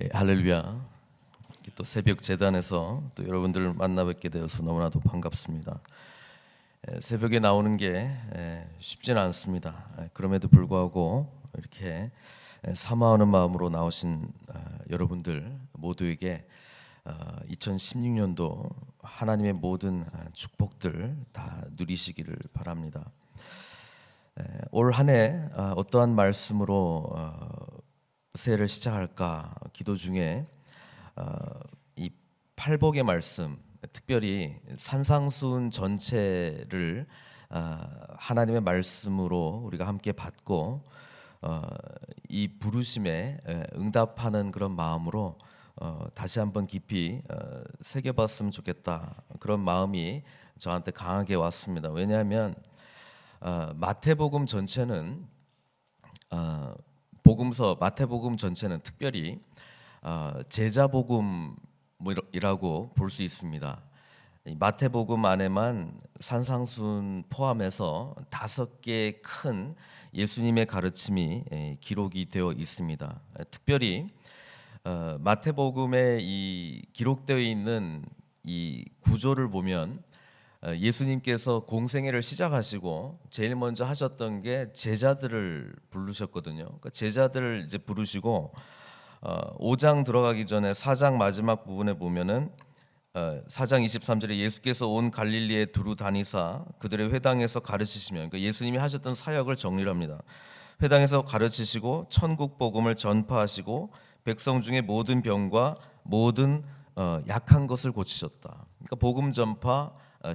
할렐루야. 또 새벽 제단에서 또 여러분들을 만나 뵙게 되어서 너무나도 반갑습니다. 새벽에 나오는 게 쉽지는 않습니다. 그럼에도 불구하고 이렇게 사모하는 마음으로 나오신 여러분들 모두에게 2016년도 하나님의 모든 축복들 다 누리시기를 바랍니다. 올 한 해 어떠한 말씀으로 새해를 시작할까 기도 중에 이 팔복의 말씀, 특별히 산상수훈 전체를 하나님의 말씀으로 우리가 함께 받고 이 부르심에 응답하는 그런 마음으로 다시 한번 깊이 새겨봤으면 좋겠다, 그런 마음이 저한테 강하게 왔습니다. 왜냐하면 마태복음 전체는 마태복음 전체는 특별히 제자복음이라고 볼 수 있습니다. 마태복음 안에만 산상수훈 포함해서 5개의 큰 예수님의 가르침이 기록이 되어 있습니다. 특별히 마태복음에 이 기록되어 있는 이 구조를 보면 예수님께서 공생애를 시작하시고 제일 먼저 하셨던 게 제자들을 부르셨거든요. 그러니까 제자들을 이제 부르시고 5장 들어가기 전에 4장 마지막 부분에 보면은 4장 23절에 예수께서 온 갈릴리에 두루 다니사 그들의 회당에서 가르치시며, 그러니까 예수님이 하셨던 사역을 정리를 합니다. 회당에서 가르치시고 천국 복음을 전파하시고 백성 중에 모든 병과 모든 약한 것을 고치셨다. 그러니까 복음 전파,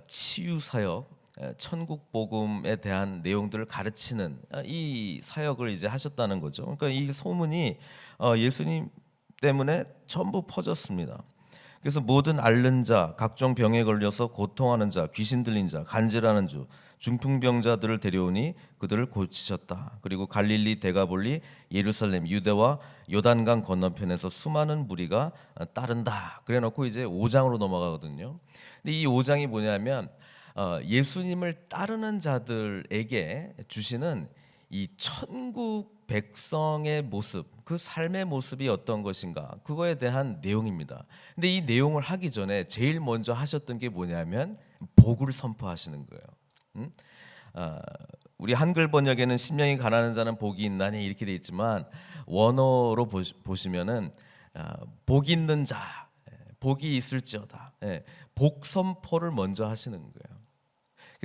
치유 사역, 천국 복음에 대한 내용들을 가르치는 이 사역을 이제 하셨다는 거죠. 그러니까 이 소문이 예수님 때문에 전부 퍼졌습니다. 그래서 모든 앓는 자, 각종 병에 걸려서 고통하는 자, 귀신 들린 자, 간질하는 자, 중풍병자들을 데려오니 그들을 고치셨다. 그리고 갈릴리, 데가볼리, 예루살렘, 유대와 요단강 건너편에서 수많은 무리가 따른다. 그래놓고 이제 5장으로 넘어가거든요. 근데 이 5장이 뭐냐면 예수님을 따르는 자들에게 주시는 이 천국 백성의 모습, 그 삶의 모습이 어떤 것인가, 그거에 대한 내용입니다. 근데 이 내용을 하기 전에 제일 먼저 하셨던 게 뭐냐면 복을 선포하시는 거예요. 우리 한글 번역에는 심령이 가난한 자는 복이 있나니 이렇게 돼 있지만 원어로 보시면은 복 있는 자, 복이 있을지어다, 복 선포를 먼저 하시는 거예요.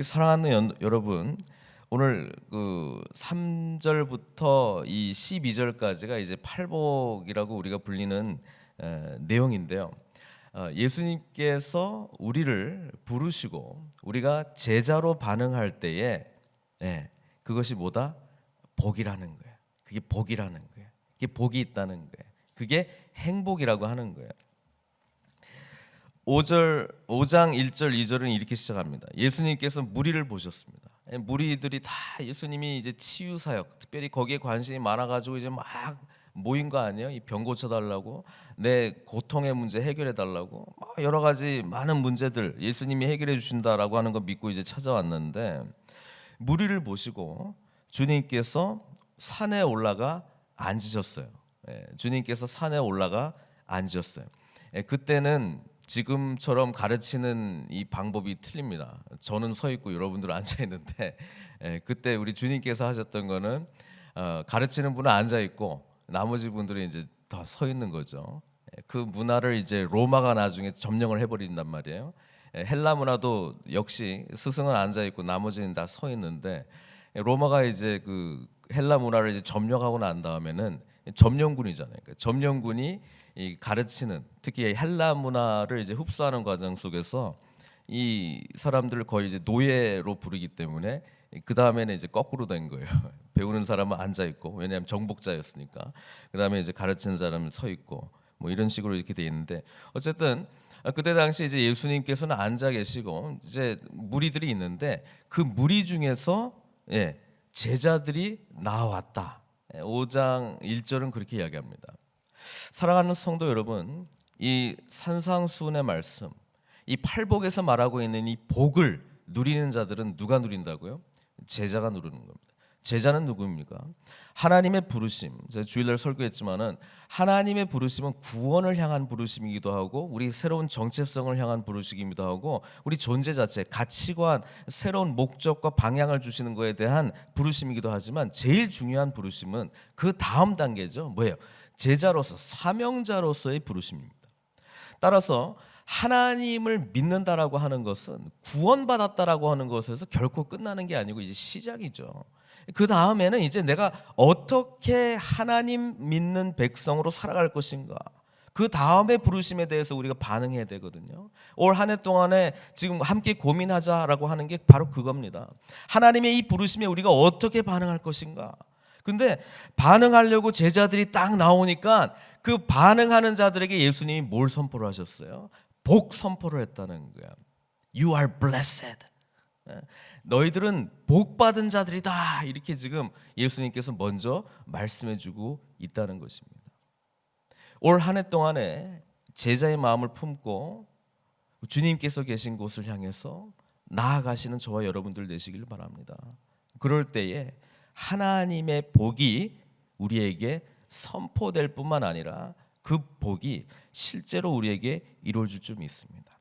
사랑하는 여러분, 오늘 그 3절부터 이 12절까지가 이제 팔복이라고 우리가 불리는 내용인데요. 예수님께서 우리를 부르시고 우리가 제자로 반응할 때에 그것이 뭐다? 복이라는 거예요. 그게 복이라는 거예요. 그게 복이 있다는 거예요. 그게 행복이라고 하는 거예요. 5장 1절 2절은 이렇게 시작합니다. 예수님께서 무리를 보셨습니다. 무리들이 다 예수님이 이제 치유 사역, 특별히 거기에 관심이 많아가지고 이제 막 모인 거 아니에요? 이 병 고쳐달라고, 내 고통의 문제 해결해 달라고, 막 여러 가지 많은 문제들 예수님이 해결해 주신다라고 하는 거 믿고 이제 찾아왔는데, 무리를 보시고 주님께서 산에 올라가 앉으셨어요. 주님께서 산에 올라가 앉으셨어요. 그때는 지금처럼 가르치는 이 방법이 틀립니다. 저는 서 있고 여러분들은 앉아 있는데, 그때 우리 주님께서 하셨던 거는 가르치는 분은 앉아 있고 나머지 분들이 이제 다 서 있는 거죠. 그 문화를 이제 로마가 나중에 점령을 해버린단 말이에요. 헬라 문화도 역시 스승은 앉아 있고 나머지는 다 서 있는데, 로마가 이제 그 헬라 문화를 이제 점령하고 난 다음에는 점령군이잖아요. 그러니까 점령군이 이 가르치는, 특히 헬라 문화를 이제 흡수하는 과정 속에서 이 사람들을 거의 이제 노예로 부르기 때문에 그 다음에는 이제 거꾸로 된 거예요. 배우는 사람은 앉아 있고, 왜냐하면 정복자였으니까. 그 다음에 이제 가르치는 사람은 서 있고, 뭐 이런 식으로 이렇게 돼 있는데, 어쨌든 그때 당시 이제 예수님께서는 앉아 계시고 이제 무리들이 있는데 그 무리 중에서 제자들이 나왔다. 5장 1절은 그렇게 이야기합니다. 사랑하는 성도 여러분, 이 산상수훈의 말씀, 이 팔복에서 말하고 있는 이 복을 누리는 자들은 누가 누린다고요? 제자가 누리는 겁니다. 제자는 누구입니까? 하나님의 부르심. 제가 주일날 설교했지만은 하나님의 부르심은 구원을 향한 부르심이기도 하고 우리 새로운 정체성을 향한 부르심이기도 하고 우리 존재 자체, 가치관, 새로운 목적과 방향을 주시는 것에 대한 부르심이기도 하지만 제일 중요한 부르심은 그 다음 단계죠. 뭐예요? 제자로서, 사명자로서의 부르심입니다. 따라서 하나님을 믿는다라고 하는 것은 구원받았다라고 하는 것에서 결코 끝나는 게 아니고 이제 시작이죠. 그 다음에는 이제 내가 어떻게 하나님 믿는 백성으로 살아갈 것인가, 그 다음에 부르심에 대해서 우리가 반응해야 되거든요. 올 한 해 동안에 지금 함께 고민하자라고 하는 게 바로 그겁니다. 하나님의 이 부르심에 우리가 어떻게 반응할 것인가. 근데 반응하려고 제자들이 딱 나오니까 그 반응하는 자들에게 예수님이 뭘 선포를 하셨어요? 복 선포를 했다는 거야. You are blessed. 너희들은 복 받은 자들이다. 이렇게 지금 예수님께서 먼저 말씀해주고 있다는 것입니다. 올 한 해 동안에 제자의 마음을 품고 주님께서 계신 곳을 향해서 나아가시는 저와 여러분들 되시길 바랍니다. 그럴 때에 하나님의 복이 우리에게 선포될 뿐만 아니라 그 복이 실제로 우리에게 이루어질 줄 믿습니다.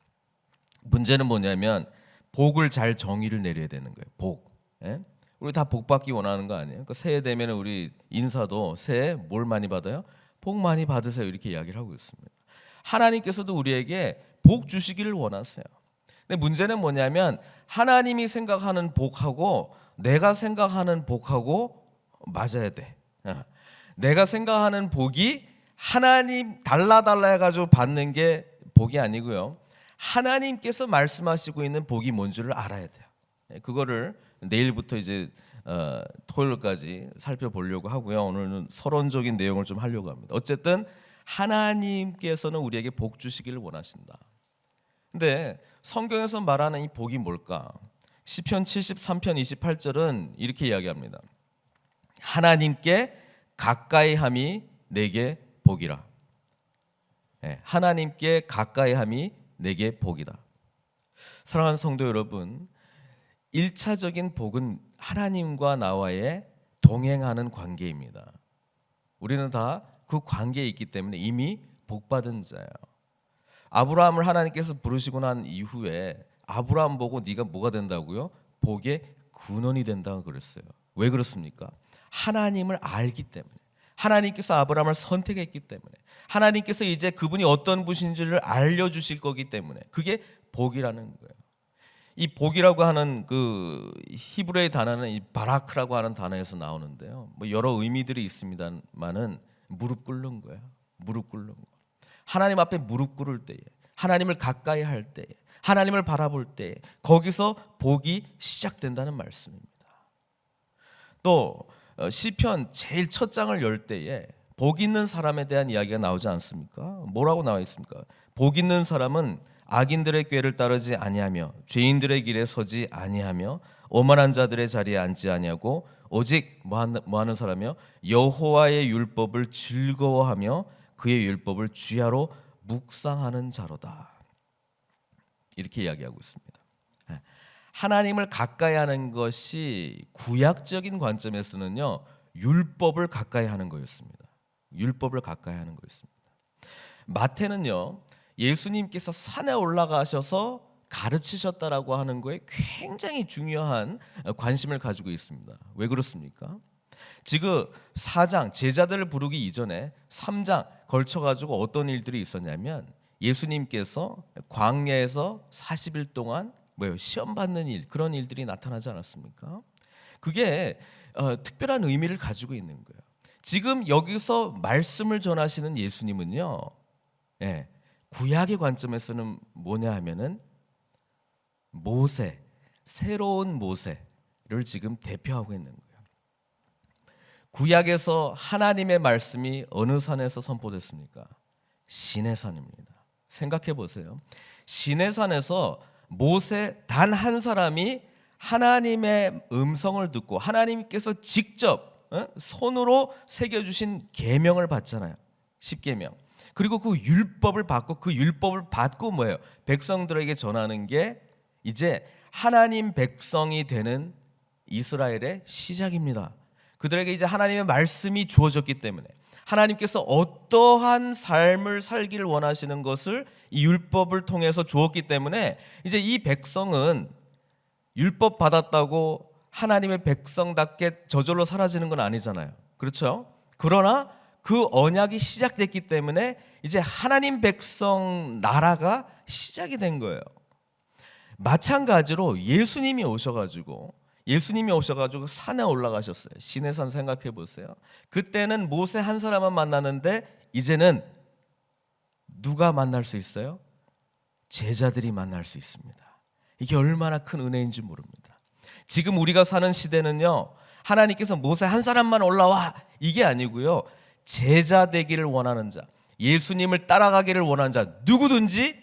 문제는 뭐냐면 복을 잘 정의를 내려야 되는 거예요. 복. 예? 우리 다 복 받기 원하는 거 아니에요? 그러니까 새해 되면 우리 인사도 새해 뭘 많이 받아요? 복 많이 받으세요. 이렇게 이야기를 하고 있습니다. 하나님께서도 우리에게 복 주시기를 원하세요. 근데 문제는 뭐냐면 하나님이 생각하는 복하고 내가 생각하는 복하고 맞아야 돼. 내가 생각하는 복이 하나님 달라 해가지고 받는 게 복이 아니고요. 하나님께서 말씀하시고 있는 복이 뭔지를 알아야 돼요. 그거를 내일부터 이제 토요일까지 살펴보려고 하고요. 오늘은 서론적인 내용을 좀 하려고 합니다. 어쨌든 하나님께서는 우리에게 복 주시기를 원하신다. 근데 성경에서 말하는 이 복이 뭘까? 시편 73편 28절은 이렇게 이야기합니다. 하나님께 가까이함이 내게 복이라. 하나님께 가까이함이 내게 복이다. 사랑하는 성도 여러분, 1차적인 복은 하나님과 나와의 동행하는 관계입니다. 우리는 다 그 관계에 있기 때문에 이미 복받은 자예요. 아브라함을 하나님께서 부르시고 난 이후에 아브라함 보고 네가 뭐가 된다고요? 복의 근원이 된다고 그랬어요. 왜 그렇습니까? 하나님을 알기 때문에, 하나님께서 아브라함을 선택했기 때문에, 하나님께서 이제 그분이 어떤 분인지를 알려주실 거기 때문에 그게 복이라는 거예요. 이 복이라고 하는 그 히브리의 단어는 이 바라크라고 하는 단어에서 나오는데요. 뭐 여러 의미들이 있습니다만은 무릎 꿇는 거예요. 무릎 꿇는 거. 하나님 앞에 무릎 꿇을 때에, 하나님을 가까이 할 때에, 하나님을 바라볼 때에 거기서 복이 시작된다는 말씀입니다. 또 시편 제일 첫 장을 열 때에 복 있는 사람에 대한 이야기가 나오지 않습니까? 뭐라고 나와 있습니까? 복 있는 사람은 악인들의 꾀를 따르지 아니하며 죄인들의 길에 서지 아니하며 오만한 자들의 자리에 앉지 아니하고 오직 뭐하는 사람이요? 여호와의 율법을 즐거워하며 그의 율법을 주야로 묵상하는 자로다. 이렇게 이야기하고 있습니다. 하나님을 가까이 하는 것이 구약적인 관점에서는요, 율법을 가까이 하는 거였습니다. 율법을 가까이 하는 거였습니다. 마태는요, 예수님께서 산에 올라가셔서 가르치셨다라고 하는 거에 굉장히 중요한 관심을 가지고 있습니다. 왜 그렇습니까? 지금 4장 제자들을 부르기 이전에 3장 걸쳐가지고 어떤 일들이 있었냐면 예수님께서 광야에서 40일 동안 시험 받는 일, 그런 일들이 나타나지 않았습니까? 그게 특별한 의미를 가지고 있는 거예요. 지금 여기서 말씀을 전하시는 예수님은요, 구약의 관점에서는 뭐냐 하면은 모세, 새로운 모세를 지금 대표하고 있는 거예요. 구약에서 하나님의 말씀이 어느 산에서 선포됐습니까? 시내산입니다. 생각해 보세요. 시내산에서 모세 단 한 사람이 하나님의 음성을 듣고 하나님께서 직접 손으로 새겨주신 계명을 받잖아요. 10계명. 그리고 그 율법을 받고 그 율법을 받고 뭐예요? 백성들에게 전하는 게 이제 하나님 백성이 되는 이스라엘의 시작입니다. 그들에게 이제 하나님의 말씀이 주어졌기 때문에 하나님께서 어떠한 삶을 살기를 원하시는 것을 이 율법을 통해서 주었기 때문에 이제 이 백성은 율법 받았다고 하나님의 백성답게 저절로 사라지는 건 아니잖아요. 그렇죠? 그러나 그 언약이 시작됐기 때문에 이제 하나님 백성 나라가 시작이 된 거예요. 마찬가지로 예수님이 오셔가지고 산에 올라가셨어요. 시내산 생각해 보세요. 그때는 모세 한 사람만 만나는데 이제는 누가 만날 수 있어요? 제자들이 만날 수 있습니다. 이게 얼마나 큰 은혜인지 모릅니다. 지금 우리가 사는 시대는요, 하나님께서 모세 한 사람만 올라와 이게 아니고요, 제자 되기를 원하는 자, 예수님을 따라가기를 원하는 자 누구든지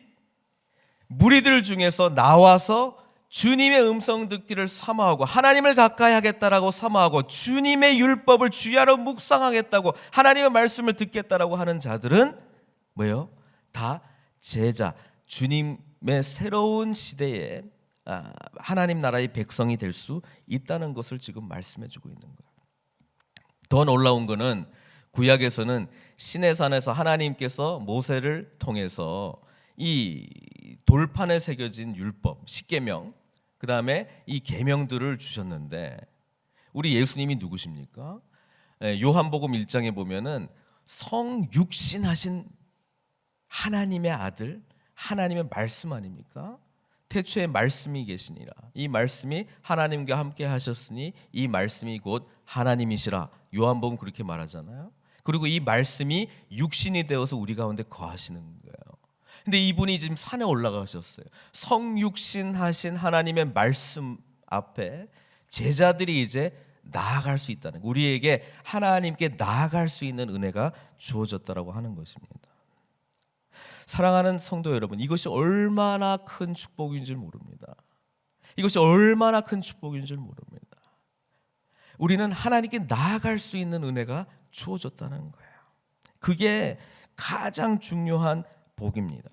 무리들 중에서 나와서 주님의 음성 듣기를 사모하고 하나님을 가까이 하겠다라고 사모하고 주님의 율법을 주야로 묵상하겠다고 하나님의 말씀을 듣겠다라고 하는 자들은 뭐예요? 다 제자, 주님의 새로운 시대에 하나님 나라의 백성이 될 수 있다는 것을 지금 말씀해 주고 있는 거예요. 더 놀라운 거는 구약에서는 시내산에서 하나님께서 모세를 통해서 이 돌판에 새겨진 율법, 십계명, 그 다음에 이 계명들을 주셨는데 우리 예수님이 누구십니까? 요한복음 1장에 보면은 성육신하신 하나님의 아들, 하나님의 말씀 아닙니까? 태초에 말씀이 계시니라. 이 말씀이 하나님과 함께 하셨으니 이 말씀이 곧 하나님이시라. 요한복음 그렇게 말하잖아요. 그리고 이 말씀이 육신이 되어서 우리 가운데 거하시는 거예요. 근데 이분이 지금 산에 올라가셨어요. 성육신하신 하나님의 말씀 앞에 제자들이 이제 나아갈 수 있다는, 우리에게 하나님께 나아갈 수 있는 은혜가 주어졌다라고 하는 것입니다. 사랑하는 성도 여러분, 이것이 얼마나 큰 축복인 줄 모릅니다. 이것이 얼마나 큰 축복인 줄 모릅니다. 우리는 하나님께 나아갈 수 있는 은혜가 주어졌다는 거예요. 그게 가장 중요한 복입니다.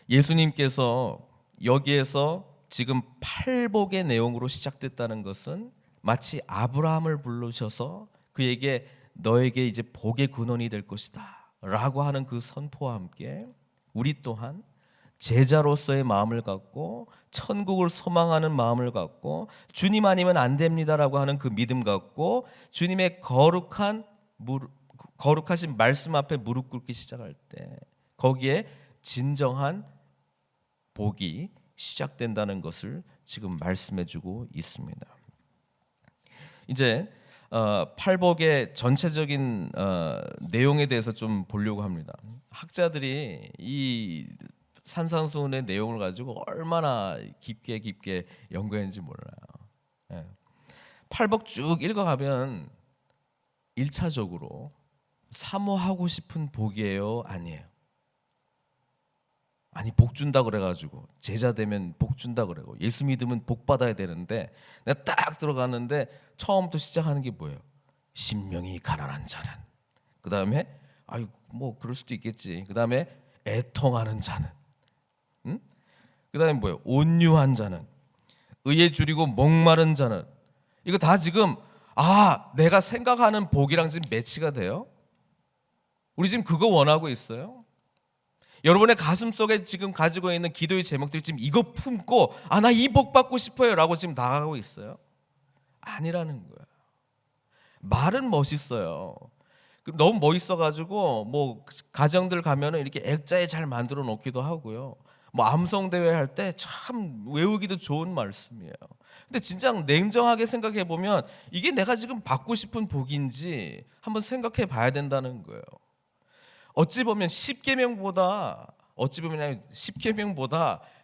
예수님께서 여기에서 지금 팔복의 내용으로 시작됐다는 것은 마치 아브라함을 부르셔서 그에게 너에게 이제 복의 근원이 될 것이다 라고 하는 그 선포와 함께 우리 또한 제자로서의 마음을 갖고 천국을 소망하는 마음을 갖고 주님 아니면 안 됩니다라고 하는 그 믿음 갖고 주님의 거룩하신 말씀 앞에 무릎 꿇기 시작할 때 거기에 진정한 복이 시작된다는 것을 지금 말씀해주고 있습니다. 이제 팔복의 전체적인 내용에 대해서 좀 보려고 합니다. 학자들이 이 산상수훈의 내용을 가지고 얼마나 깊게 연구했는지 몰라요. 팔복 쭉 읽어가면 1차적으로 사모하고 싶은 복이에요? 아니에요? 아니, 복 준다 그래가지고 제자 되면 복 준다 그래고 예수 믿으면 복 받아야 되는데 내가 딱 들어가는데 처음부터 시작하는 게 뭐예요? 심령이 가난한 자는, 그 다음에 아유 뭐 그럴 수도 있겠지, 그 다음에 애통하는 자는, 그 다음에 뭐예요? 온유한 자는, 의에 줄이고 목마른 자는. 이거 다 지금 내가 생각하는 복이랑 지금 매치가 돼요? 우리 지금 그거 원하고 있어요? 여러분의 가슴 속에 지금 가지고 있는 기도의 제목들이 지금 이거 품고 나 이 복 받고 싶어요 라고 지금 나가고 있어요? 아니라는 거예요. 말은 멋있어요. 너무 멋있어가지고 뭐 가정들 가면은 이렇게 액자에 잘 만들어 놓기도 하고요. 뭐 암송대회 할 때 참 외우기도 좋은 말씀이에요. 근데 진짜 냉정하게 생각해 보면 이게 내가 지금 받고 싶은 복인지 한번 생각해 봐야 된다는 거예요. 어찌 보면 10계명보다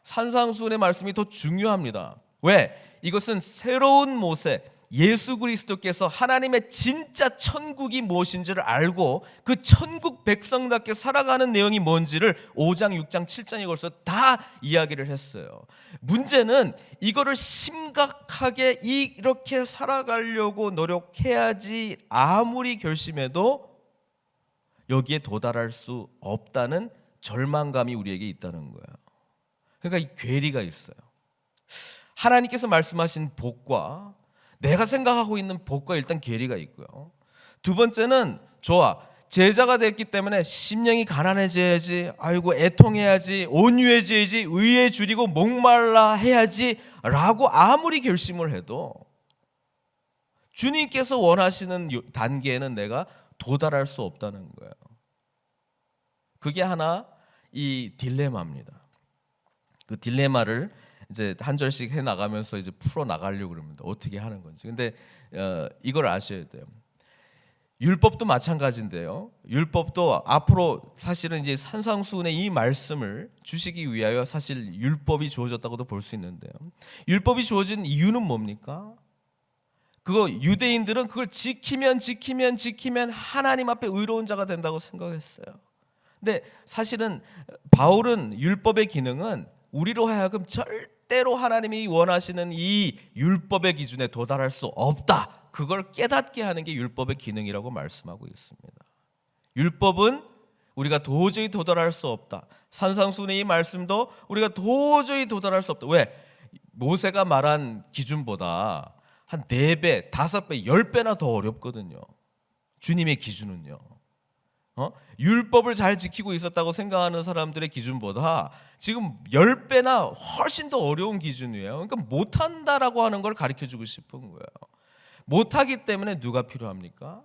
산상수훈의 말씀이 더 중요합니다. 왜? 이것은 새로운 모세, 예수 그리스도께서 하나님의 진짜 천국이 무엇인지를 알고 그 천국 백성답게 살아가는 내용이 뭔지를 5장, 6장, 7장에 걸쳐 다 이야기를 했어요. 문제는 이거를 심각하게 이렇게 살아가려고 노력해야지 아무리 결심해도 여기에 도달할 수 없다는 절망감이 우리에게 있다는 거예요. 그러니까 이 괴리가 있어요. 하나님께서 말씀하신 복과 내가 생각하고 있는 복과 일단 괴리가 있고요. 두 번째는 좋아, 제자가 됐기 때문에 심령이 가난해져야지, 아이고 애통해야지, 온유해져야지, 의에 줄이고 목말라 해야지 라고 아무리 결심을 해도 주님께서 원하시는 단계에는 내가 도달할 수 없다는 거예요. 그게 하나 이 딜레마입니다. 그 딜레마를 이제 한 절씩 해 나가면서 이제 풀어 나가려고 그럽니다. 어떻게 하는 건지. 근데 이걸 아셔야 돼요. 율법도 마찬가지인데요. 율법도 앞으로 사실은 이제 산상수훈의 이 말씀을 주시기 위하여 사실 율법이 주어졌다고도 볼 수 있는데요. 율법이 주어진 이유는 뭡니까? 그거 유대인들은 그걸 지키면 하나님 앞에 의로운 자가 된다고 생각했어요. 근데 사실은 바울은 율법의 기능은 우리로 하여금 절대로 하나님이 원하시는 이 율법의 기준에 도달할 수 없다, 그걸 깨닫게 하는 게 율법의 기능이라고 말씀하고 있습니다. 율법은 우리가 도저히 도달할 수 없다. 산상수훈의 이 말씀도 우리가 도저히 도달할 수 없다. 왜? 모세가 말한 기준보다 한 4배, 5배, 10배나 더 어렵거든요. 주님의 기준은요. 율법을 잘 지키고 있었다고 생각하는 사람들의 기준보다 지금 10배나 훨씬 더 어려운 기준이에요. 그러니까 못한다라고 하는 걸 가르쳐주고 싶은 거예요. 못하기 때문에 누가 필요합니까?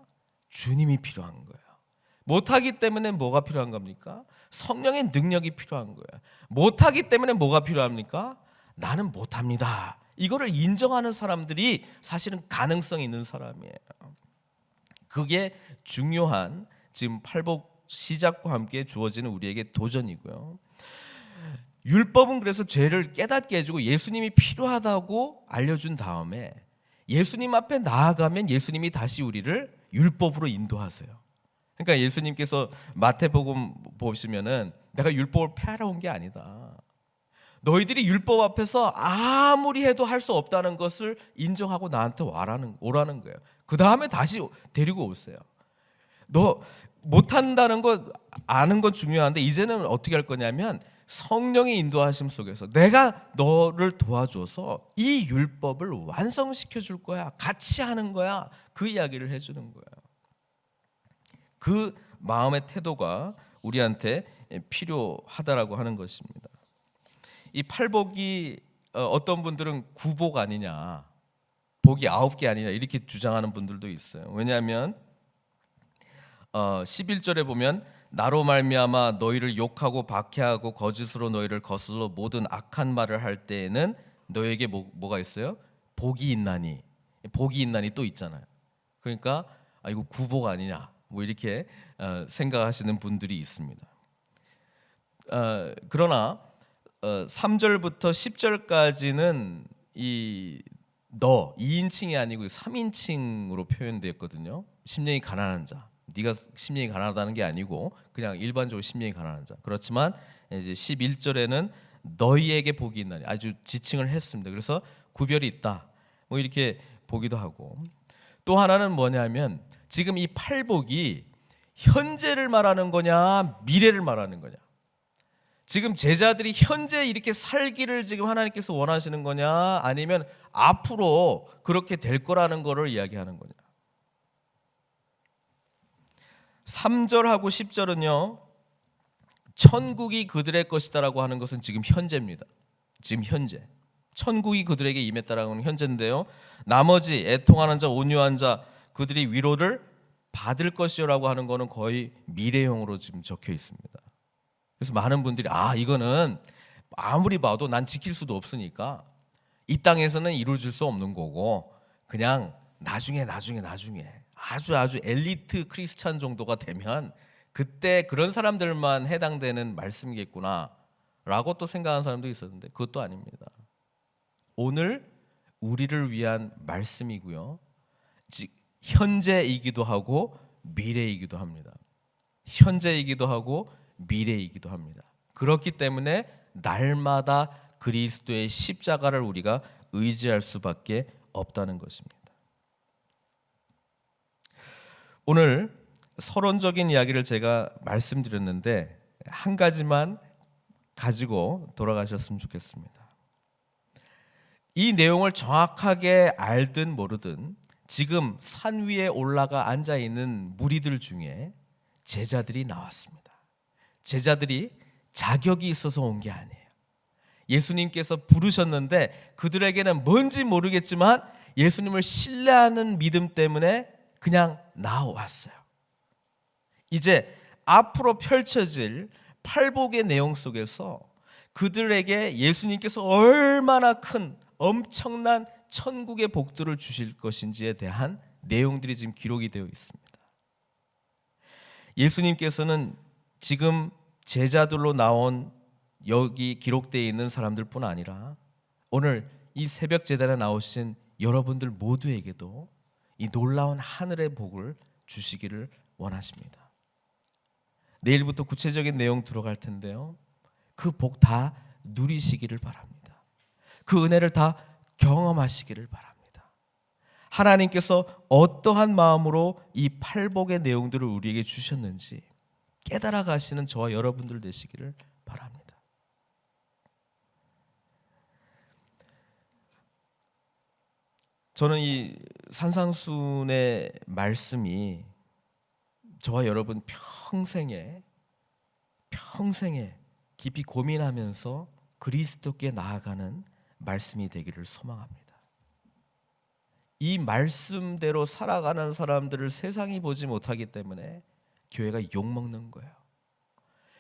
주님이 필요한 거예요. 못하기 때문에 뭐가 필요한 겁니까? 성령의 능력이 필요한 거예요. 못하기 때문에 뭐가 필요합니까? 나는 못합니다. 이거를 인정하는 사람들이 사실은 가능성 있는 사람이에요. 그게 중요한 지금 팔복 시작과 함께 주어지는 우리에게 도전이고요. 율법은 그래서 죄를 깨닫게 해주고 예수님이 필요하다고 알려준 다음에 예수님 앞에 나아가면 예수님이 다시 우리를 율법으로 인도하세요. 그러니까 예수님께서 마태복음 보시면은 내가 율법을 폐하러 온 게 아니다. 너희들이 율법 앞에서 아무리 해도 할 수 없다는 것을 인정하고 나한테 오라는 거예요. 그 다음에 다시 데리고 오세요. 너 못한다는 거 아는 건 중요한데 이제는 어떻게 할 거냐면 성령의 인도하심 속에서 내가 너를 도와줘서 이 율법을 완성시켜 줄 거야. 같이 하는 거야. 그 이야기를 해주는 거예요. 그 마음의 태도가 우리한테 필요하다라고 하는 것입니다. 이 팔복이 어떤 분들은 9복 아니냐, 복이 9개 아니냐 이렇게 주장하는 분들도 있어요. 왜냐하면 11절에 보면 나로 말미암아 너희를 욕하고 박해하고 거짓으로 너희를 거슬러 모든 악한 말을 할 때에는 너에게 뭐가 있어요? 복이 있나니. 복이 있나니 또 있잖아요. 그러니까 이거 9복 아니냐 뭐 이렇게 생각하시는 분들이 있습니다. 그러나 3절부터 10절까지는 이 2인칭이 아니고 3인칭으로 표현되었거든요. 심령이 가난한 자. 네가 심령이 가난하다는 게 아니고 그냥 일반적으로 심령이 가난한 자. 그렇지만 이제 11절에는 너희에게 복이 있나니 아주 지칭을 했습니다. 그래서 구별이 있다. 뭐 이렇게 보기도 하고. 또 하나는 뭐냐면 지금 이 팔복이 현재를 말하는 거냐 미래를 말하는 거냐. 지금 제자들이 현재 이렇게 살기를 지금 하나님께서 원하시는 거냐 아니면 앞으로 그렇게 될 거라는 거를 이야기하는 거냐. 3절하고 10절은요 천국이 그들의 것이다라고 하는 것은 지금 현재입니다. 지금 현재 천국이 그들에게 임했다라고 하는 현재인데요, 나머지 애통하는 자 온유한 자 그들이 위로를 받을 것이라고 하는 거는 거의 미래형으로 지금 적혀 있습니다. 그래서 많은 분들이 이거는 아무리 봐도 난 지킬 수도 없으니까 이 땅에서는 이루어질 수 없는 거고 그냥 나중에 아주 엘리트 크리스찬 정도가 되면 그때 그런 사람들만 해당되는 말씀이겠구나 라고 또 생각하는 사람도 있었는데 그것도 아닙니다. 오늘 우리를 위한 말씀이고요, 현재이기도 하고 미래이기도 합니다. 현재이기도 하고 미래이기도 합니다. 그렇기 때문에 날마다 그리스도의 십자가를 우리가 의지할 수밖에 없다는 것입니다. 오늘 서론적인 이야기를 제가 말씀드렸는데 한 가지만 가지고 돌아가셨으면 좋겠습니다. 이 내용을 정확하게 알든 모르든 지금 산 위에 올라가 앉아 있는 무리들 중에 제자들이 나왔습니다. 제자들이 자격이 있어서 온 게 아니에요. 예수님께서 부르셨는데 그들에게는 뭔지 모르겠지만 예수님을 신뢰하는 믿음 때문에 그냥 나왔어요. 이제 앞으로 펼쳐질 팔복의 내용 속에서 그들에게 예수님께서 얼마나 큰 엄청난 천국의 복들을 주실 것인지에 대한 내용들이 지금 기록이 되어 있습니다. 예수님께서는 지금 제자들로 나온 여기 기록되어 있는 사람들뿐 아니라 오늘 이 새벽 제단에 나오신 여러분들 모두에게도 이 놀라운 하늘의 복을 주시기를 원하십니다. 내일부터 구체적인 내용 들어갈 텐데요. 그 복 다 누리시기를 바랍니다. 그 은혜를 다 경험하시기를 바랍니다. 하나님께서 어떠한 마음으로 이 팔복의 내용들을 우리에게 주셨는지 깨달아 가시는 저와 여러분들 되시기를 바랍니다. 저는 이 산상순의 말씀이 저와 여러분 평생에 깊이 고민하면서 그리스도께 나아가는 말씀이 되기를 소망합니다. 이 말씀대로 살아가는 사람들을 세상이 보지 못하기 때문에 교회가 욕먹는 거예요.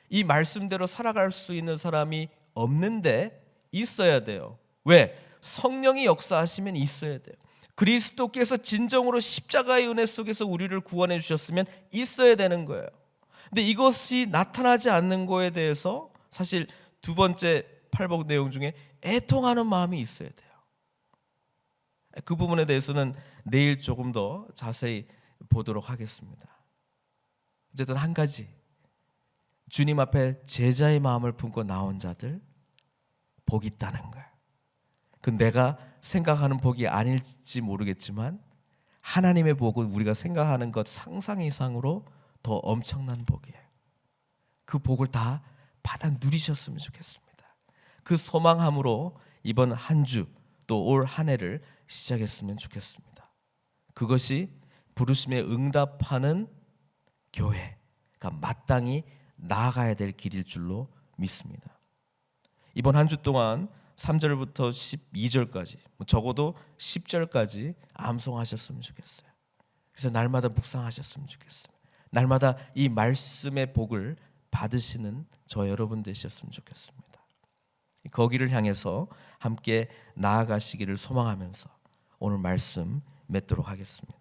이 말씀대로 살아갈 수 있는 사람이 없는데 있어야 돼요. 왜? 성령이 역사하시면 있어야 돼요. 그리스도께서 진정으로 십자가의 은혜 속에서 우리를 구원해 주셨으면 있어야 되는 거예요. 근데 이것이 나타나지 않는 거에 대해서 사실 두 번째 팔복 내용 중에 애통하는 마음이 있어야 돼요. 그 부분에 대해서는 내일 조금 더 자세히 보도록 하겠습니다. 어쨌든 한 가지, 주님 앞에 제자의 마음을 품고 나온 자들 복이 있다는 거예요. 그 내가 생각하는 복이 아닐지 모르겠지만 하나님의 복은 우리가 생각하는 것 상상 이상으로 더 엄청난 복이에요. 그 복을 다 받아 누리셨으면 좋겠습니다. 그 소망함으로 이번 한 주 또 올 한 해를 시작했으면 좋겠습니다. 그것이 부르심에 응답하는 교회가 마땅히 나아가야 될 길일 줄로 믿습니다. 이번 한 주 동안 3절부터 12절까지 적어도 10절까지 암송하셨으면 좋겠어요. 그래서 날마다 묵상하셨으면 좋겠어요. 날마다 이 말씀의 복을 받으시는 저 여러분 되셨으면 좋겠습니다. 거기를 향해서 함께 나아가시기를 소망하면서 오늘 말씀 맺도록 하겠습니다.